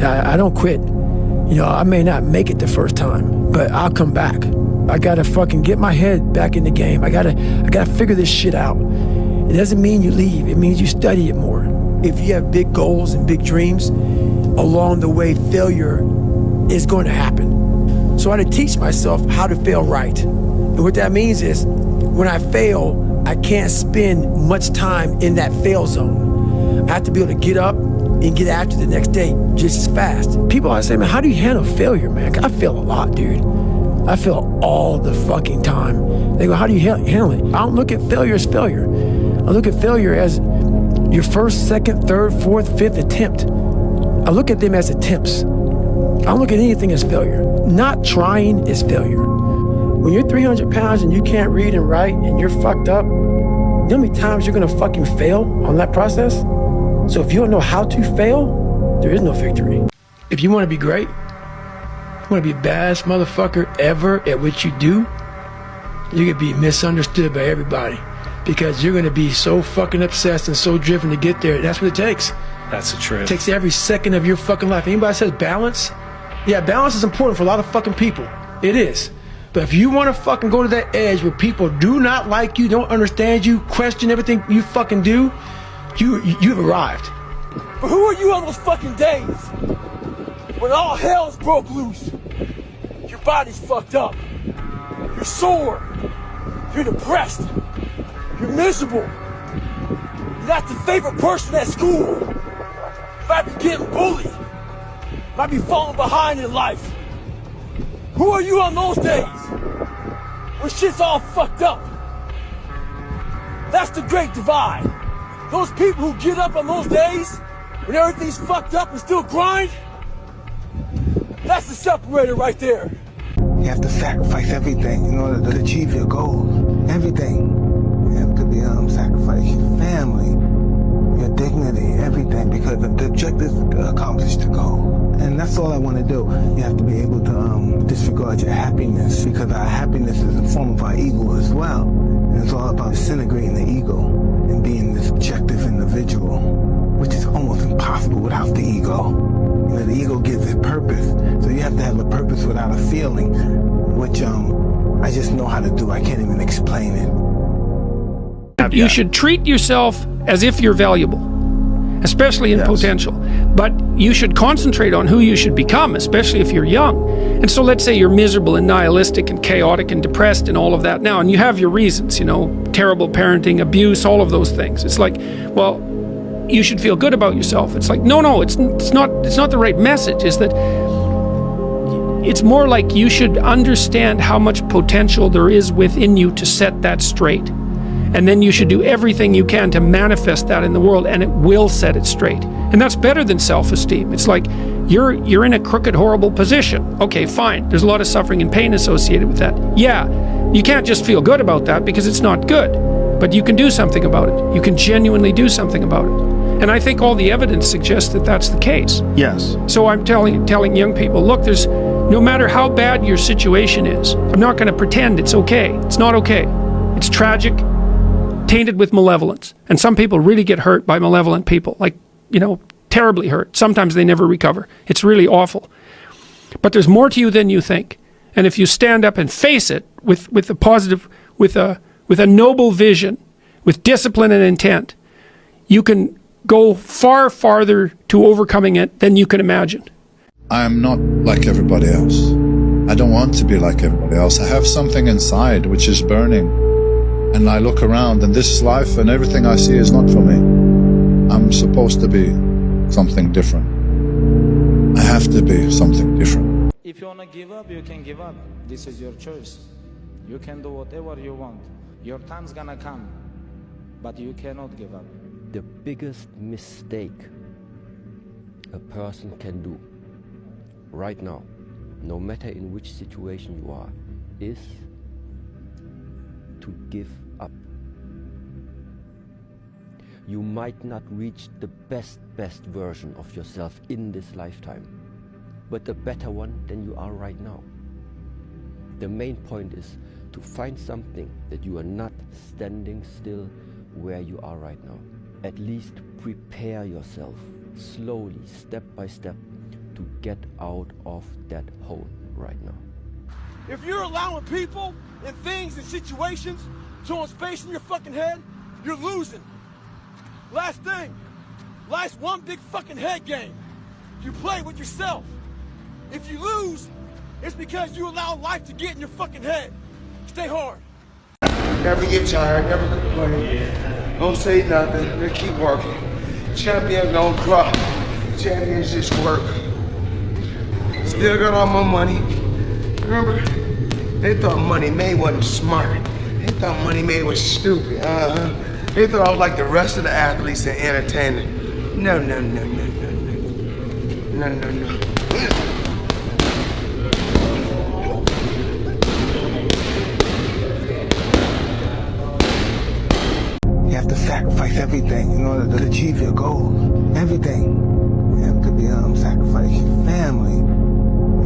I don't quit. You know, I may not make it the first time, but I'll come back. I gotta fucking get my head back in the game. I gotta figure this shit out. It doesn't mean you leave. It means you study it more. If you have big goals and big dreams, along the way, failure is going to happen. So I had to teach myself how to fail right. And what that means is, when I fail, I can't spend much time in that fail zone. I have to be able to get up and get after the next day just as fast. People always say, man, how do you handle failure, man? I fail a lot, dude. I fail all the fucking time. They go, how do you handle it? I don't look at failure as failure. I look at failure as your first, second, third, fourth, fifth attempt. I look at them as attempts. I don't look at anything as failure. Not trying is failure. When you're 300 pounds and you can't read and write and you're fucked up, you know how many times you're gonna fucking fail on that process? So if you don't know how to fail, there is no victory. If you wanna be great, you wanna be the baddest motherfucker ever at what you do, you're gonna be misunderstood by everybody because you're gonna be so fucking obsessed and so driven to get there. That's what it takes. That's the truth. It takes every second of your fucking life. Anybody says balance? Yeah, balance is important for a lot of fucking people. It is. But if you want to fucking go to that edge where people do not like you, don't understand you, question everything you fucking do, you've arrived. But who are you on those fucking days when all hell's broke loose? Your body's fucked up. You're sore. You're depressed. You're miserable. You're not the favorite person at school. You might be getting bullied. You might be falling behind in life. Who are you on those days when shit's all fucked up? That's the great divide. Those people who get up on those days when everything's fucked up and still grind, that's the separator right there. You have to sacrifice everything in order to achieve your goals. Everything. You have to be sacrifice your family, your dignity, everything, because the objective is to accomplish the goal. And that's all I want to do. You have to be able to disregard your happiness, because our happiness is a form of our ego as well. And it's all about disintegrating the ego and being this objective individual, which is almost impossible without the ego. You know, the ego gives it purpose. So you have to have a purpose without a feeling, which I just know how to do. I can't even explain it. You should treat yourself as if you're valuable, especially in potential. But you should concentrate on who you should become, especially if you're young. And so let's say you're miserable and nihilistic and chaotic and depressed and all of that now, and you have your reasons, you know, terrible parenting, abuse, all of those things. It's like, well, you should feel good about yourself. It's like, no, it's not the right message. Is that it's more like you should understand how much potential there is within you to set that straight. And then you should do everything you can to manifest that in the world, and it will set it straight. And that's better than self-esteem. It's like you're in a crooked, horrible position. Okay, fine. There's a lot of suffering and pain associated with that. Yeah, you can't just feel good about that because it's not good. But you can do something about it. You can genuinely do something about it. And I think all the evidence suggests that that's the case. Yes. So I'm telling young people, look, there's no matter how bad your situation is, I'm not going to pretend it's okay. It's not okay. It's tragic, tainted with malevolence. And some people really get hurt by malevolent people, like, you know, terribly hurt. Sometimes they never recover. It's really awful. But there's more to you than you think. And if you stand up and face it with a positive, with a noble vision, with discipline and intent, you can go far farther to overcoming it than you can imagine. I'm not like everybody else. I don't want to be like everybody else. I have something inside which is burning. And I look around, and this life and everything I see is not for me. I'm supposed to be something different. I have to be something different. If you want to give up, you can give up. This is your choice. You can do whatever you want. Your time's gonna come, but you cannot give up. The biggest mistake a person can do right now, no matter in which situation you are, is to give up. You might not reach the best version of yourself in this lifetime, but a better one than you are right now. The main point is to find something that you are not standing still where you are right now. At least prepare yourself slowly, step by step, to get out of that hole right now. If you're allowing people and things and situations to own space in your fucking head, you're losing. Last thing, life's one big fucking head game. You play with yourself. If you lose, it's because you allow life to get in your fucking head. Stay hard. Never get tired, never complain. Don't say nothing, just keep working. Champions don't cry. Champions just work. Still got all my money. Remember? They thought money made wasn't smart. They thought money made was stupid. They thought I was like the rest of the athletes and entertainment. No, no, no, no, no, no. No, no, no. You have to sacrifice everything in order to achieve your goal. Everything. You have to sacrifice your family,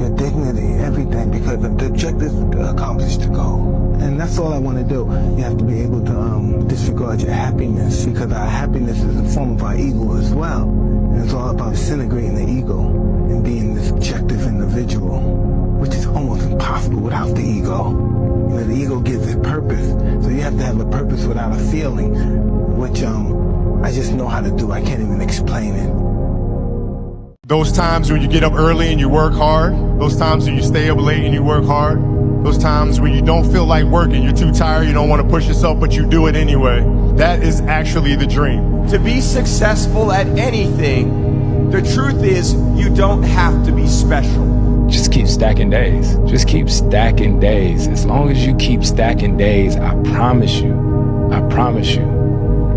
your dignity, everything, because the objective is to accomplish the goal. And that's all I want to do. You have to be able to disregard your happiness, because our happiness is a form of our ego as well. And it's all about disintegrating the ego and being this objective individual, which is almost impossible without the ego. You know, the ego gives it purpose, so you have to have a purpose without a feeling, which I just know how to do. I can't even explain it. Those times when you get up early and you work hard, those times when you stay up late and you work hard, those times when you don't feel like working, you're too tired, you don't want to push yourself, but you do it anyway. That is actually the dream. To be successful at anything, the truth is you don't have to be special. Just keep stacking days. Just keep stacking days. As long as you keep stacking days, I promise you,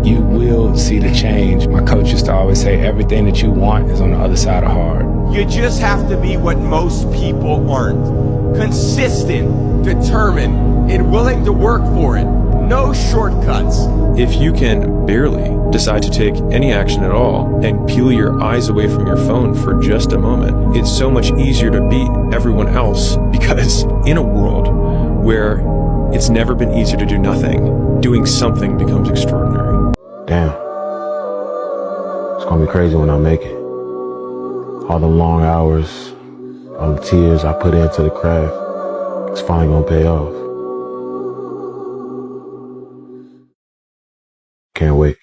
you will see the change. My coach used to always say, everything that you want is on the other side of hard. You just have to be what most people aren't. Consistent, determined, and willing to work for it. No shortcuts. If you can barely decide to take any action at all and peel your eyes away from your phone for just a moment, it's so much easier to beat everyone else, because in a world where it's never been easier to do nothing, doing something becomes extraordinary. Damn. It's gonna be crazy when I make it. All the long hours, all the tears I put into the craft, it's finally gonna pay off. Can't wait.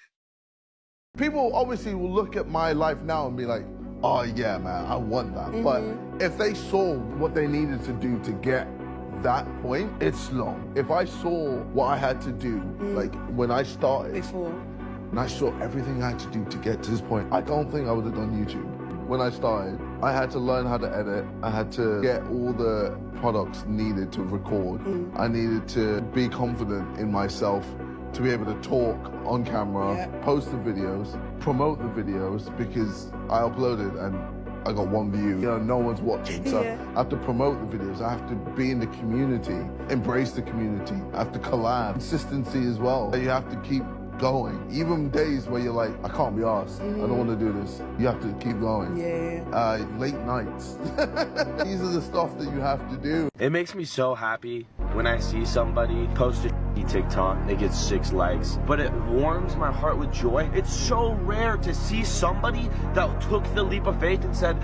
People obviously will look at my life now and be like, oh yeah, man, I want that. But if they saw what they needed to do to get that point, it's long. If I saw what I had to do, like when I started, and I saw everything I had to do to get to this point, I don't think I would have done YouTube. When I started, I had to learn how to edit. I had to get all the products needed to record. I needed to be confident in myself to be able to talk on camera, post the videos, promote the videos, because I uploaded and I got one view. You know, no one's watching. So I have to promote the videos. I have to be in the community, embrace the community. I have to collab. Consistency as well. You have to keep going. Even days where you're like, I can't be arsed. I don't want to do this. You have to keep going. Late nights. These are the stuff that you have to do. It makes me so happy when I see somebody post a TikTok, they get 6 likes, but it warms my heart with joy. It's so rare to see somebody that took the leap of faith and said,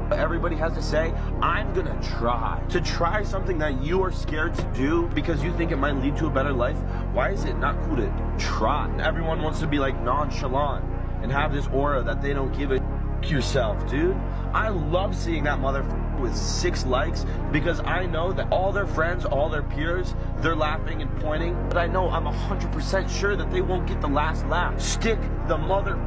what everybody has to say, I'm gonna try something that you are scared to do because you think it might lead to a better life. Why is it not cool to try? Everyone wants to be like nonchalant and have this aura that they don't give a yourself, dude. I love seeing that motherfucker with 6 likes, because I know that all their friends, all their peers, they're laughing and pointing, but I know I'm 100% sure that they won't get the last laugh. Stick the mother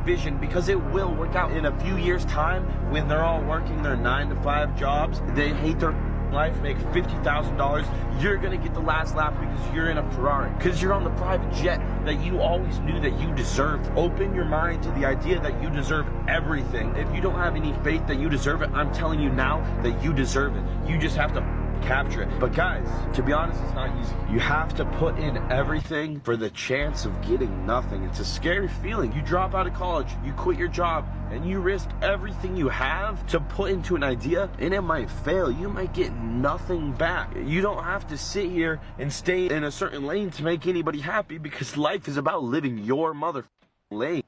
vision, because it will work out in a few years' time when they're all working their 9-to-5 jobs. They hate their life, make $50,000. You're gonna get the last laugh because you're in a Ferrari, because you're on the private jet that you always knew that you deserved. Open your mind to the idea that you deserve everything. If you don't have any faith that you deserve it, I'm telling you now that you deserve it. You just have to capture it. But guys, to be honest, it's not easy. You have to put in everything for the chance of getting nothing. It's a scary feeling. You drop out of college, you quit your job, and you risk everything you have to put into an idea, and it might fail. You might get nothing back. You don't have to sit here and stay in a certain lane to make anybody happy, because life is about living your mother lane.